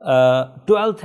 12th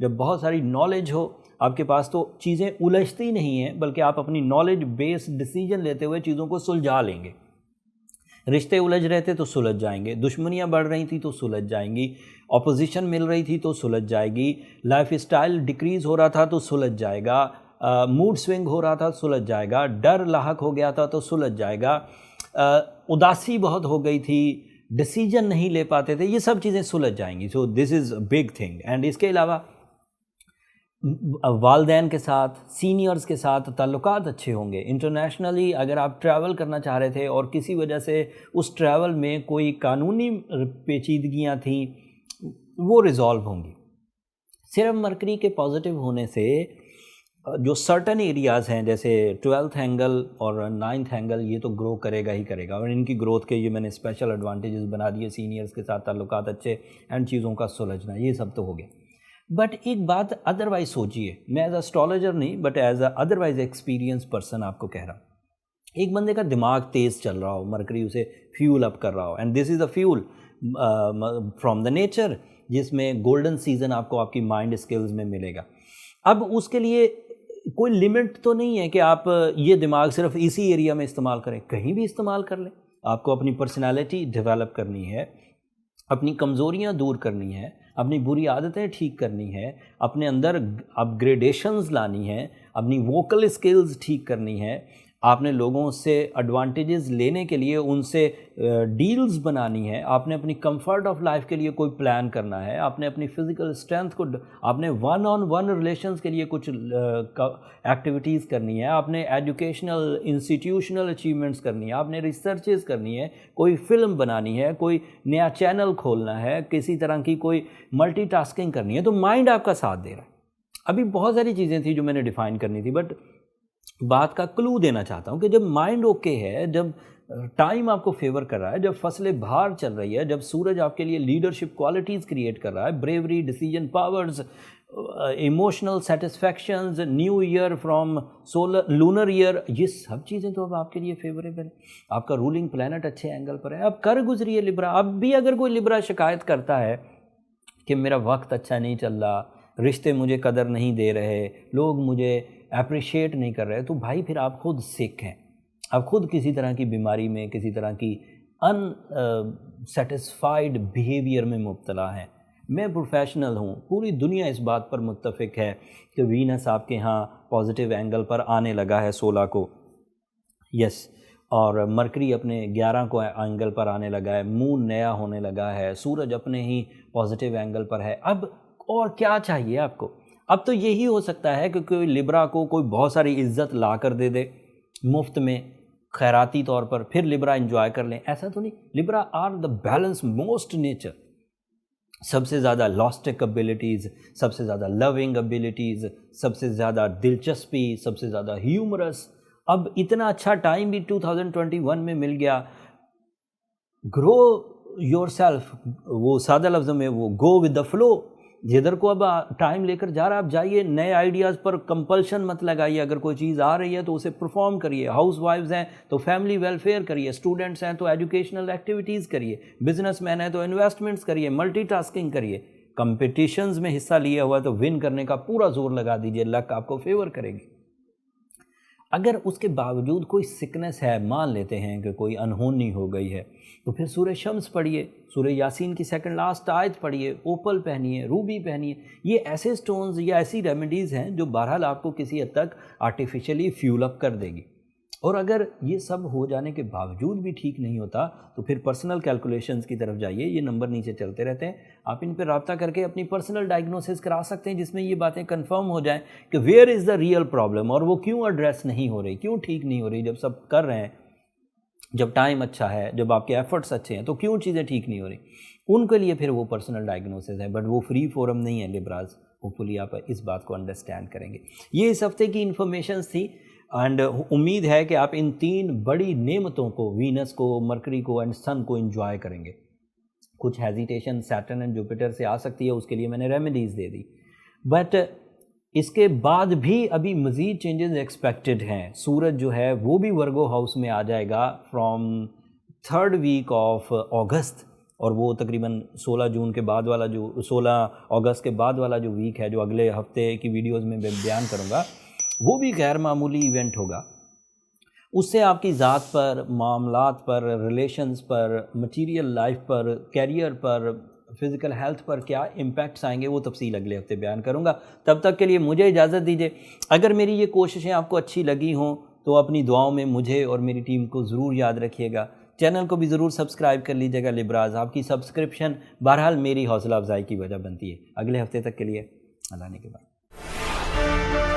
جب بہت ساری نالج ہو آپ کے پاس تو چیزیں الجھتی نہیں ہیں بلکہ آپ اپنی نالج بیس ڈیسیجن لیتے ہوئے چیزوں کو سلجھا لیں گے. رشتے الجھ رہے تھے تو سلجھ جائیں گے, دشمنیاں بڑھ رہی تھیں تو سلجھ جائیں گی, اپوزیشن مل رہی تھی تو سلجھ جائے گی, لائف اسٹائل ڈکریز ہو رہا تھا تو سلجھ جائے گا, موڈ سوئنگ ہو رہا تھا سلجھ جائے گا, ڈر لاحق ہو گیا تھا تو سلجھ جائے گا, اداسی بہت ہو گئی تھی, ڈیسیجن نہیں لے پاتے تھے, یہ سب چیزیں سلجھ جائیں گی. سو دس is a big thing. And اس کے علاوہ والدین کے ساتھ, سینئرز کے ساتھ تعلقات اچھے ہوں گے. انٹرنیشنلی اگر آپ ٹریول کرنا چاہ رہے تھے اور کسی وجہ سے اس ٹریول میں کوئی قانونی پیچیدگیاں تھیں وہ ریزالو ہوں گی. صرف مرکری کے پازیٹیو ہونے سے جو سرٹن ایریاز ہیں جیسے 12th اینگل اور 9th اینگل یہ تو گرو کرے گا ہی کرے گا, اور ان کی گروتھ کے یہ میں نے اسپیشل ایڈوانٹیجز بنا دیے. سینئرز کے ساتھ تعلقات اچھے اینڈ چیزوں کا سلجھنا, یہ سب تو ہو گیا. بٹ ایک بات ادروائز سوچیے, میں ایز اے اسٹرالوجر نہیں but as a otherwise experience person آپ کو کہہ رہا ہوں. ایک بندے کا دماغ تیز چل رہا ہو, مرکری اسے فیول اپ کر رہا ہو, and this is a fuel from the nature جس میں گولڈن سیزن آپ کو آپ کی مائنڈ اسکلز میں ملے گا. اب اس کے لیے کوئی لمٹ تو نہیں ہے کہ آپ یہ دماغ صرف اسی ایریا میں استعمال کریں, کہیں بھی استعمال کر لیں. آپ کو اپنی پرسنالٹی ڈیولپ کرنی ہے, اپنی کمزوریاں دور کرنی ہے, اپنی بری عادتیں ٹھیک کرنی ہے, اپنے اندر اپ گریڈیشنز لانی ہیں, اپنی ووکل اسکلز ٹھیک کرنی ہے, آپ نے لوگوں سے ایڈوانٹیجز لینے کے لیے ان سے ڈیلز بنانی ہے, آپ نے اپنی کمفرٹ آف لائف کے لیے کوئی پلان کرنا ہے, آپ نے اپنی فزیکل اسٹرینتھ کو, آپ نے ون آن ون ریلیشنز کے لیے کچھ ایکٹیویٹیز کرنی ہے, آپ نے ایجوکیشنل انسٹیٹیوشنل اچیومنٹس کرنی ہے, آپ نے ریسرچز کرنی ہے, کوئی فلم بنانی ہے, کوئی نیا چینل کھولنا ہے, کسی طرح کی کوئی ملٹی ٹاسکنگ کرنی ہے, تو مائنڈ آپ کا ساتھ دے رہا ہے. ابھی بہت ساری چیزیں تھیں جو میں نے ڈیفائن کرنی تھی, بٹ بات کا کلو دینا چاہتا ہوں کہ جب مائنڈ اوکے ہے, جب ٹائم آپ کو فیور کر رہا ہے, جب فصل بہار چل رہی ہے, جب سورج آپ کے لیے لیڈرشپ کوالٹیز کریٹ کر رہا ہے, bravery, decision powers, emotional satisfactions, new year from lunar year, یہ سب چیزیں تو اب آپ کے لیے فیوریبل ہیں. آپ کا رولنگ پلانٹ اچھے اینگل پر ہے, اب کر گزریے لبرا. اب بھی اگر کوئی لبرا شکایت کرتا ہے کہ میرا وقت اچھا نہیں چل رہا, رشتے مجھے قدر نہیں دے رہے, لوگ مجھے اپریشیٹ نہیں کر رہے, تو بھائی پھر آپ خود سک ہیں, آپ خود کسی طرح کی بیماری میں, کسی طرح کی ان سیٹسفائیڈ بیہیویئر میں مبتلا ہیں. میں پروفیشنل ہوں, پوری دنیا اس بات پر متفق ہے کہ وینس آپ کے ہاں پازیٹیو اینگل پر آنے لگا ہے 16 کو, یس, اور مرکری اپنے 11 کو اینگل پر آنے لگا ہے, مون نیا ہونے لگا ہے, سورج اپنے ہی پازیٹیو اینگل پر ہے. اب اور کیا چاہیے آپ کو؟ اب تو یہی ہو سکتا ہے کہ کوئی لبرا کو کوئی بہت ساری عزت لا کر دے دے مفت میں خیراتی طور پر, پھر لبرا انجوائے کر لیں. ایسا تو نہیں. Libra are the balance most nature, سب سے زیادہ لاسٹک ابیلٹیز, سب سے زیادہ لونگ ابیلٹیز, سب سے زیادہ دلچسپی, سب سے زیادہ ہیومرس. اب اتنا اچھا ٹائم بھی 2021 میں مل گیا. گرو یور سیلف, وہ سادہ لفظوں میں وہ گو ود دا فلو, جدھر کو اب ٹائم لے کر جا رہا, آپ جائیے, نئے آئیڈیاز پر کمپلشن مت لگائیے. اگر کوئی چیز آ رہی ہے تو اسے پرفارم کریے. ہاؤس وائفز ہیں تو فیملی ویلفیئر کریے, اسٹوڈنٹس ہیں تو ایجوکیشنل ایکٹیویٹیز کریے, بزنس مین ہیں تو انویسٹمنٹس کریے, ملٹی ٹاسکنگ کریے. کمپٹیشنز میں حصہ لیا ہوا ہے تو ون کرنے کا پورا زور لگا دیجیے, لک آپ کو فیور کرے گی. اگر اس کے باوجود کوئی سکنس ہے, مان لیتے ہیں کہ کوئی انہونی ہو گئی ہے, تو پھر سورہ شمس پڑھیے, سورہ یاسین کی سیکنڈ لاسٹ آیت پڑھیے, اوپل پہنیے, روبی پہنیے. یہ ایسے سٹونز یا ایسی ریمیڈیز ہیں جو بہرحال آپ کو کسی حد تک آرٹیفیشلی فیول اپ کر دے گی. اور اگر یہ سب ہو جانے کے باوجود بھی ٹھیک نہیں ہوتا تو پھر پرسنل کیلکولیشنز کی طرف جائیے. یہ نمبر نیچے چلتے رہتے ہیں, آپ ان پہ رابطہ کر کے اپنی پرسنل ڈائگنوسس کرا سکتے ہیں جس میں یہ باتیں کنفرم ہو جائیں کہ where is the real problem, اور وہ کیوں ایڈریس نہیں ہو رہی, کیوں ٹھیک نہیں ہو رہی. جب سب کر رہے ہیں, جب ٹائم اچھا ہے, جب آپ کے ایفرٹس اچھے ہیں, تو کیوں چیزیں ٹھیک نہیں ہو رہی. ان کے لیے پھر وہ پرسنل ڈائگنوسس ہے, بٹ وہ فری فورم نہیں ہے لبراز. ہوپفلی آپ اس بات کو انڈرسٹینڈ کریں گے. یہ اس ہفتے کی انفارمیشنز تھی, اینڈ امید ہے کہ آپ ان 3 بڑی نعمتوں کو, وینس کو, مرکری کو اینڈ سن کو انجوائے کریں گے. کچھ ہیزیٹیشن سیٹرن اینڈ جوپیٹر سے آ سکتی ہے, اس کے لیے میں نے ریمیڈیز دے دی, بٹ اس کے بعد بھی ابھی مزید چینجز ایکسپیکٹڈ ہیں. سورج جو ہے وہ بھی ورگو ہاؤس میں آ جائے گا from 3rd week of August, اور وہ تقریباً 16 جون کے بعد والا جو 16 اگست کے بعد والا جو ویک ہے جو اگلے ہفتے کی ویڈیوز میں بیان کروں گا وہ بھی غیر معمولی ایونٹ ہوگا. اس سے آپ کی ذات پر، معاملات پر، ریلیشنز پر، مٹیریل لائف پر، کیریئر پر، فزیکل ہیلتھ پر کیا امپیکٹس آئیں گے وہ تفصیل اگلے ہفتے بیان کروں گا. تب تک کے لیے مجھے اجازت دیجیے. اگر میری یہ کوششیں آپ کو اچھی لگی ہوں تو اپنی دعاؤں میں مجھے اور میری ٹیم کو ضرور یاد رکھیے گا. چینل کو بھی ضرور سبسکرائب کر لیجیے گا. لبراز آپ کی سبسکرپشن بہرحال میری حوصلہ افزائی کی وجہ بنتی ہے. اگلے ہفتے تک کے لیے اللہ نے کے بعد.